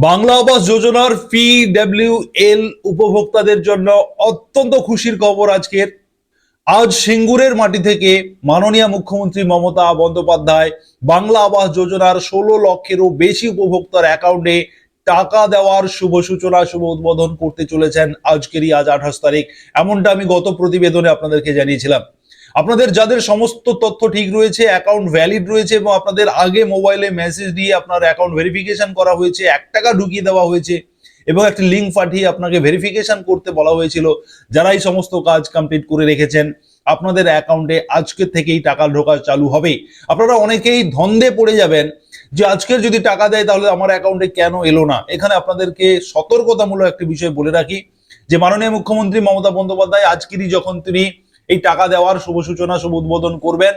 বাংলা আবাস যোজনার PWL উপভোক্তাদের জন্য অত্যন্ত খুশির খবর আজকের। আজ সিঙ্গুরের মাটি থেকে মাননীয় মুখ্যমন্ত্রী মমতা বন্দ্যোপাধ্যায় বাংলা আবাস যোজনার 16 লক্ষেরও বেশি উপভোক্তার অ্যাকাউন্টে টাকা দেওয়ার শুভ সূচনা, শুভ উদ্বোধন করতে চলেছেন আজ 28 তারিখ। এমনটা আমি গত প্রতিবেদনে আপনাদেরকে জানিয়েছিলাম। আপনাদের যাদের সমস্ত তথ্য ঠিক রয়েছে, অ্যাকাউন্ট ভ্যালিড রয়েছে এবং আপনাদের আগে মোবাইলে মেসেজ দিয়ে আপনার অ্যাকাউন্ট ভেরিফিকেশন করা হয়েছে, 1 টাকা ঢুকিয়ে দেওয়া হয়েছে এবং একটি লিঙ্ক পাঠিয়ে আপনাকে ভেরিফিকেশন করতে বলা হয়েছিল, যারা এই সমস্ত কাজ কমপ্লিট করে রেখেছেন আপনাদের অ্যাকাউন্টে আজকে থেকেই টাকা ঢোকা চালু হবে। আপনারা অনেকেই ধন্দে পড়ে যাবেন যে আজকের যদি টাকা দেয় তাহলে আমার অ্যাকাউন্টে কেন এলো না। এখানে আপনাদেরকে সতর্কতামূলক একটি বিষয় বলে রাখি যে মাননীয় মুখ্যমন্ত্রী মমতা বন্দ্যোপাধ্যায় আজকেরই যখন তিনি এই টাকা দেওয়ার শুভ সূচনা, শুভ উদ্বোধন করবেন,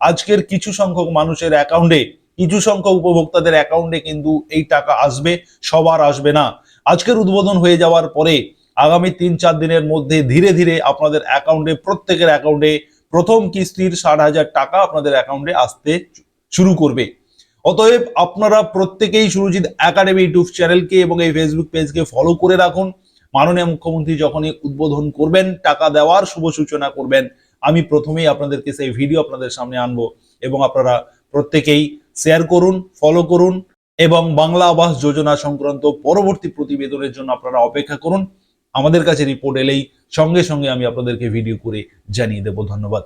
আজকের কিছু সংখ্যক মানুষের অ্যাকাউন্টে, কিছু সংখ্যক উপভোক্তাদের অ্যাকাউন্টে কিন্তু এই টাকা আসবে, সবার আসবে না। আজকের উদ্বোধন হয়ে যাওয়ার পরে আগামী 3-4 দিনের মধ্যে ধীরে ধীরে আপনাদের অ্যাকাউন্টে, প্রত্যেকের অ্যাকাউন্টে প্রথম কিস্তির 60,000 টাকা আপনাদের অ্যাকাউন্টে আসতে শুরু করবে। অতএব আপনারা প্রত্যেকেই সুরজিৎ একাডেমি ইউটিউব চ্যানেলকে এবং এই ফেসবুক পেজকে ফলো করে রাখুন। মাননীয় মুখ্যমন্ত্রী যখনই উদ্বোধন করবেন, টাকা দেওয়ার শুভ সূচনা করবেন, আমি প্রথমেই আপনাদেরকে সেই ভিডিও আপনাদের সামনে আনবো এবং আপনারা প্রত্যেকেই শেয়ার করুন, ফলো করুন এবং বাংলা আবাস যোজনা সংক্রান্ত পরবর্তী প্রতিবেদনের জন্য আপনারা অপেক্ষা করুন। আমাদের কাছে রিপোর্ট এলেই সঙ্গে সঙ্গে আমি আপনাদেরকে ভিডিও করে জানিয়ে দেব। ধন্যবাদ।